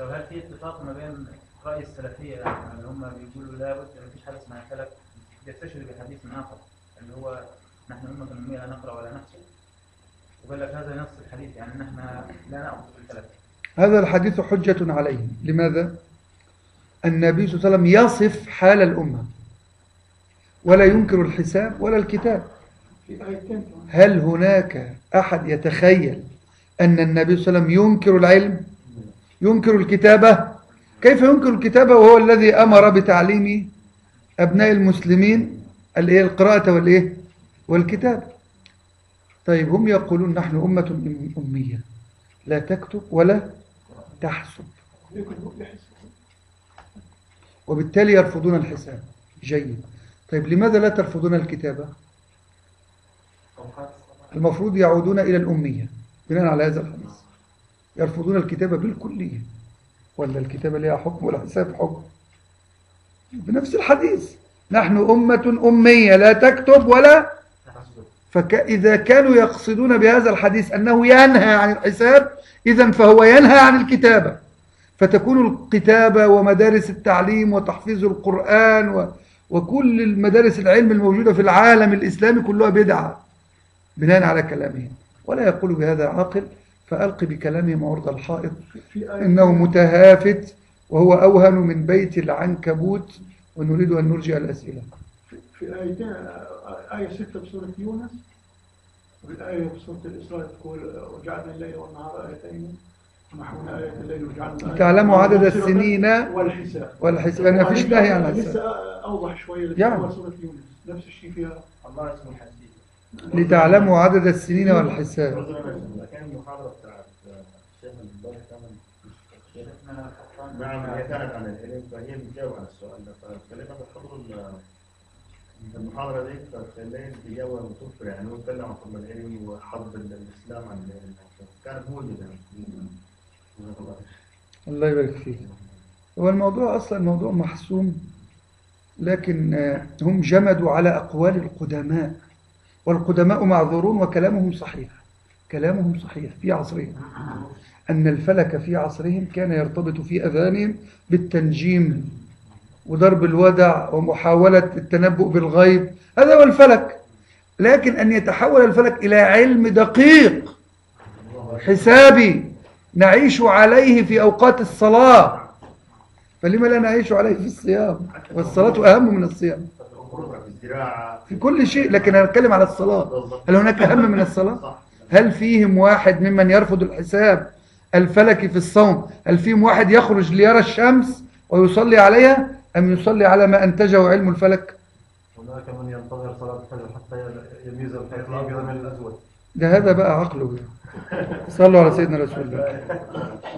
طب هل في اتفاق ما بين رأي السلفية اللي هم بيقولوا لا بد ما فيش حاجة اسمها فلك يستشهد بحديث آخر اللي هو نحن أمة أمية لا نقرأ ولا نحسب، وقال لك هذا نص الحديث يعني نحن لا نأخذ بالفلك. هذا الحديث حجة عليهم. لماذا؟ النبي صلى الله عليه وسلم يصف حال الأمة ولا ينكر الحساب ولا الكتاب. هل هناك أحد يتخيل أن النبي صلى الله عليه وسلم ينكر العلم، ينكر الكتابة؟ كيف ينكر الكتابة وهو الذي أمر بتعليم أبناء المسلمين القراءة والكتاب؟ طيب هم يقولون نحن أمة أمية لا تكتب ولا تحسب، وبالتالي يرفضون الحساب. جيد. طيب لماذا لا ترفضون الكتابة؟ المفروض يعودون إلى الأمية بناء على هذا الحديث. يرفضون الكتابة بالكلية، ولا الكتابة لها حكم ولا حساب حكم؟ بنفس الحديث نحن أمة أمية لا تكتب ولا. فإذا كانوا يقصدون بهذا الحديث أنه ينهى عن الحساب، إذن فهو ينهى عن الكتابة، فتكون الكتابة ومدارس التعليم وتحفيظ القرآن وكل المدارس العلم الموجودة في العالم الإسلامي كلها بدعة بناء على كلامهم. ولا يقول بهذا عاقل، فألقي بكلامهم عرض الحائط إنه متهافت وهو أوهن من بيت العنكبوت، ونريد أن نرجع الأسئلة. في آيتين، آية 6 بسورة يونس، والآية بسورة الإسراء تقول وجعلنا الليل والنهار آيتين ومحونا آية الليل وجعلنا تعلموا عدد السنين والحساب. يعني ما فيش نهي عن الحساب. لسه أوضح شوية يعني سورة يونس نفس الشيء فيها الله اسمه الحسيب. لتعلموا عدد السنين والحساب. كان المحاضرة بتاعت الشيخ البارح نعم هي كانت عن العلم، فهي بتجاوب على السؤال ده، فخلينا نحضر المحاضرة دي فخلينا بيجاوب متوفر، يعني هو اتكلم عن فضل العلم وحض الإسلام عن العلم، كانت موجودة. الله يبارك فيك. هو الموضوع أصلا الموضوع محسوم، لكن هم جمدوا على أقوال القدماء، والقدماء معذورون وكلامهم صحيح. كلامهم صحيح في عصرهم، أن الفلك في عصرهم كان يرتبط في أذانهم بالتنجيم وضرب الودع ومحاولة التنبؤ بالغيب، هذا هو الفلك. لكن أن يتحول الفلك إلى علم دقيق حسابي نعيش عليه في أوقات الصلاة، فلما لا نعيش عليه في الصيام؟ والصلاة أهم من الصيام في كل شيء، لكن أنا أتكلم على الصلاة. هل هناك أهم من الصلاة؟ هل فيهم واحد ممن يرفض الحساب الفلكي في الصوم، هل فيهم واحد يخرج ليرى الشمس ويصلي عليها، أم يصلي على ما أنتجه علم الفلك؟ هناك من ينتظر صلاة الفجر حتى يميز الأبيض من الأسود. ده هذا بقى عقله. صلوا على سيدنا رسول الله.